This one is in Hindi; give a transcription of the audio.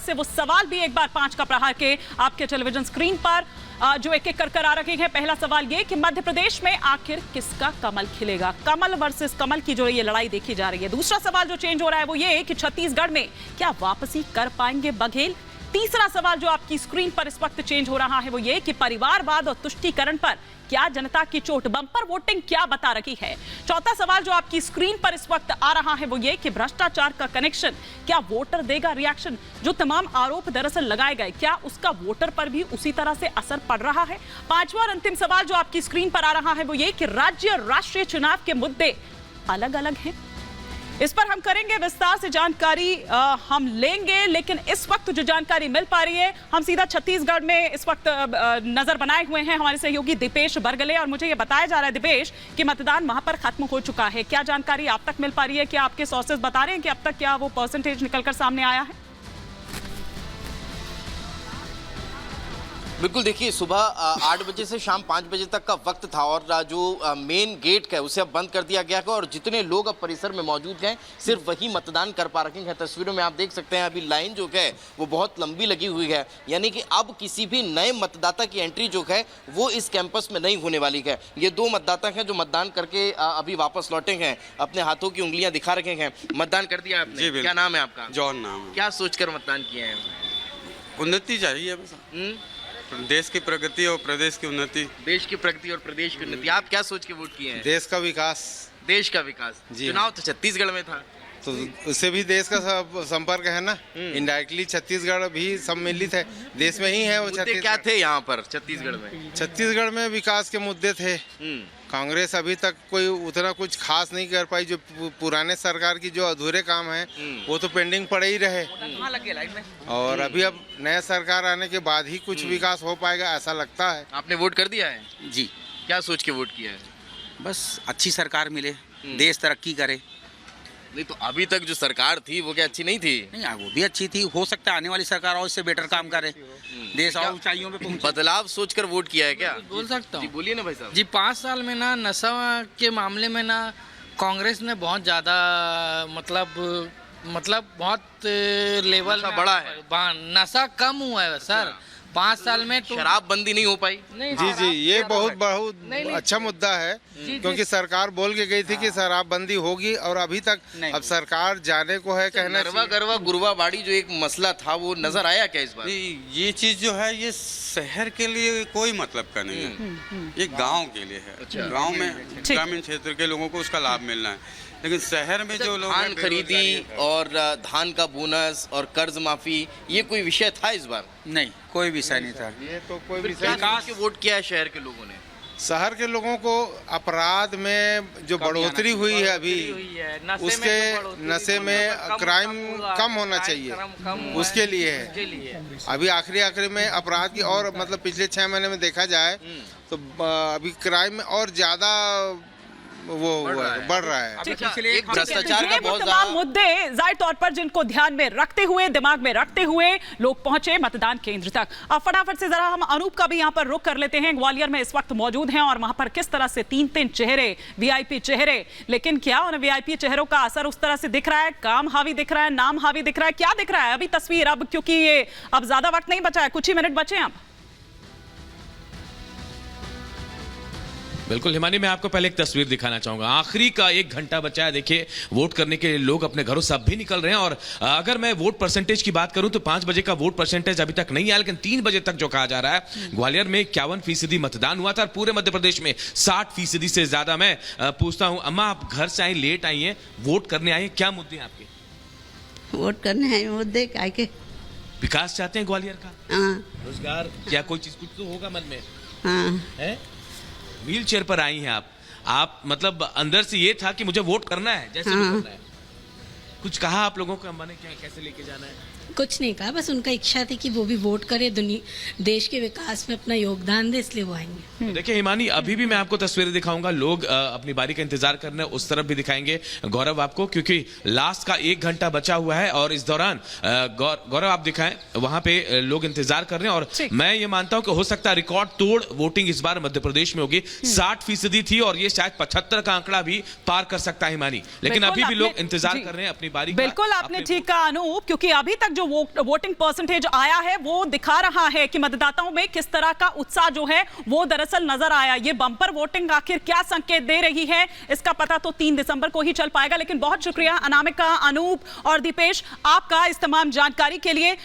फटाफट से वो सवाल भी एक बार 5 का प्रहार के आपके टेलीविजन स्क्रीन पर जो एक एक कर आ रहे हैं। पहला सवाल ये कि मध्य प्रदेश में आखिर किसका कमल खिलेगा? कमल वर्सेस कमल की जो ये लड़ाई देखी जा रही है। दूसरा सवाल जो चेंज हो रहा है वो ये कि छत्तीसगढ़ में क्या वापसी कर पाएंगे बघेल? तीसरा सवाल जो आपकी स्क्रीन पर इस वक्त चेंज हो रहा है वो ये कि परिवारवाद और तुष्टीकरण पर क्या जनता की चोट? बम्पर वोटिंग क्या बता रही है? चौथा सवाल जो आपकी स्क्रीन पर इस वक्त आ रहा है वो ये कि भ्रष्टाचार का कनेक्शन क्या वोटर देगा रिएक्शन? जो तमाम आरोप दरअसल लगाए गए क्या उसका वोटर पर भी उसी तरह से असर पड़ रहा है? पांचवा और अंतिम सवाल जो आपकी स्क्रीन पर आ रहा है वो ये कि राज्य राष्ट्रीय चुनाव के मुद्दे अलग अलग हैं। इस पर हम करेंगे विस्तार से जानकारी हम लेंगे, लेकिन इस वक्त जो जानकारी मिल पा रही है हम सीधा छत्तीसगढ़ में इस वक्त नजर बनाए हुए हैं हमारे सहयोगी दीपेश बरगले, और मुझे ये बताया जा रहा है दीपेश कि मतदान वहां पर खत्म हो चुका है। क्या जानकारी आप तक मिल पा रही है? क्या आपके सोर्सेज बता रहे हैं कि अब तक क्या वो परसेंटेज निकलकर सामने आया है? बिल्कुल, देखिए सुबह 8 बजे से शाम 5 बजे तक का वक्त था और जो मेन गेट है उसे अब बंद कर दिया गया है और जितने लोग अब परिसर में मौजूद हैं सिर्फ वही मतदान कर पा रहे हैं। तस्वीरों में आप देख सकते हैं अभी लाइन जो है वो बहुत लंबी लगी हुई है, यानी कि अब किसी भी नए मतदाता की एंट्री जो है वो इस कैंपस में नहीं होने वाली है। ये 2 मतदाता हैं जो मतदान करके अभी वापस लौटे हैं, अपने हाथों की उंगलियां दिखा रखे हैं। मतदान कर दिया आपने? क्या नाम है आपका? जॉन नाम है। क्या सोचकर मतदान किए हैं? उन्नति चाहिए बस, देश की प्रगति और प्रदेश की उन्नति। देश की प्रगति और प्रदेश की उन्नति। आप क्या सोच के वोट किए हैं? देश का विकास। देश का विकास। चुनाव तो छत्तीसगढ़ में था, तो उससे भी देश का संपर्क है ना। इनडायरेक्टली छत्तीसगढ़ भी सम्मिलित है, देश में ही है वो। छत्तीसगढ़ क्या थे यहाँ पर छत्तीसगढ़ में? छत्तीसगढ़ में विकास के मुद्दे थे। कांग्रेस अभी तक कोई उतना कुछ खास नहीं कर पाई। जो पुराने सरकार की जो अधूरे काम है वो तो पेंडिंग पड़े ही रहे, और अभी अब नया सरकार आने के बाद ही कुछ विकास हो पाएगा ऐसा लगता है। आपने वोट कर दिया है? जी। क्या सोच के वोट किया है? बस अच्छी सरकार मिले, देश तरक्की करे। नहीं तो अभी तक जो सरकार थी वो क्या अच्छी नहीं थी? नहीं, वो भी अच्छी थी, हो सकता है आने वाली सरकार और इससे बेटर काम करे, देश और ऊंचाइयों पे पहुंचे। बदलाव सोचकर वोट किया है क्या? बोल सकता हूँ जी, बोलिए ना भाई साहब। जी, 5 साल में ना नशा के मामले में ना कांग्रेस ने बहुत ज़्यादा मतलब बहुत लेवल बड़ा है, नशा कम हुआ है सर। 5 साल में तो शराबबंदी नहीं हो पाई। नहीं, जी, ये बहुत अच्छा मुद्दा है, क्योंकि सरकार बोल के गई थी कि शराबबंदी होगी और अभी तक अब सरकार जाने को है। कहना गरवा गुरवा बाड़ी जो एक मसला था वो नजर आया क्या इस बार? ये चीज जो है ये शहर के लिए कोई मतलब का नहीं है, ये गांव के लिए है। गांव में ग्रामीण क्षेत्र के लोगों को उसका लाभ मिलना है, लेकिन शहर में जो लोग धान खरीदी और धान का बोनस और कर्ज माफी ये कोई विषय था इस बार? नहीं, कोई विषय नहीं था। ये तो कोई विकास के वोट किया है शहर के लोगों ने? शहर के लोगों को अपराध में जो बढ़ोतरी हुई है अभी, उसके नशे में क्राइम कम होना चाहिए, उसके लिए है। अभी आखिरी में अपराध की और मतलब पिछले 6 महीने में देखा जाए तो अभी क्राइम में और ज्यादा वो बढ़ रहा है। भ्रष्टाचार का बहुत तमाम मुद्दे जाहिर तौर पर जिनको ध्यान में रखते हुए दिमाग में रखते हुए लोग पहुंचे मतदान केंद्र तक। अब फटाफट से जरा हम अनूप का भी यहां पर रुख कर लेते हैं। ग्वालियर में इस वक्त मौजूद हैं और वहां पर किस तरह से 3-3 चेहरे, वीआईपी चेहरे, लेकिन क्या उन वीआईपी चेहरों का असर उस तरह से दिख रहा है? काम हावी दिख रहा है, नाम हावी दिख रहा है, क्या दिख रहा है अभी तस्वीर? अब क्योंकि ये अब ज्यादा वक्त नहीं बचा है, कुछ ही मिनट बचे हैं अब। बिल्कुल हिमानी, मैं आपको पहले एक तस्वीर दिखाना चाहूंगा। आखिरी का 1 घंटा बचा है। देखिए वोट करने के लिए लोग अपने घरों से अब भी निकल रहे हैं, और अगर मैं वोट परसेंटेज की बात करूं तो 5 बजे का वोट परसेंटेज अभी तक नहीं आया, लेकिन 3 बजे तक जो कहा जा रहा है ग्वालियर में 51% मतदान हुआ था और पूरे मध्य प्रदेश में 60% से ज्यादा। मैं पूछता हूं अम्मा, आप घर से आई, लेट आई हैं, वोट करने आई हैं, क्या मुद्दे हैं आपके? वोट करने आए मुद्दे काय के? विकास चाहते हैं ग्वालियर का? हाँ। रोजगार, क्या कोई चीज कुछ तो होगा मन में? हाँ। है? व्हील चेयर पर आई हैं आप मतलब अंदर से ये था कि मुझे वोट करना है, जैसे भी करना है। कुछ कहा आप लोगों को अम्मा ने, क्या कैसे लेके जाना है? कुछ नहीं कहा, बस उनका इच्छा थी कि वो भी वोट करे, देश के विकास में अपना योगदान दे, इसलिए वो आएंगे। तो देखिए हिमानी, अभी भी मैं आपको तस्वीरें दिखाऊंगा, लोग अपनी बारी का इंतजार कर रहे हैं, उस तरफ भी दिखाएंगे गौरव आपको, क्योंकि लास्ट का 1 घंटा बचा हुआ है और इस दौरान गौरव आप दिखाएं, वहां पे लोग इंतजार कर रहे हैं। और मैं ये मानता हूं कि हो सकता है रिकॉर्ड तोड़ वोटिंग इस बार मध्य प्रदेश में होगी। 60% थी और ये शायद 75 का आंकड़ा भी पार कर सकता है हिमानी, लेकिन अभी भी लोग इंतजार कर रहे हैं अपनी बारी का। बिल्कुल आपने ठीक कहा अनूप, क्योंकि अभी तक जो वोटिंग परसेंटेज आया है वो दिखा रहा है कि मतदाताओं में किस तरह का उत्साह जो है वो दरअसल नजर आया। ये बम्पर वोटिंग आखिर क्या संकेत दे रही है, इसका पता तो 3 दिसंबर को ही चल पाएगा। लेकिन बहुत शुक्रिया अनामिका, अनूप और दीपेश आपका इस तमाम जानकारी के लिए।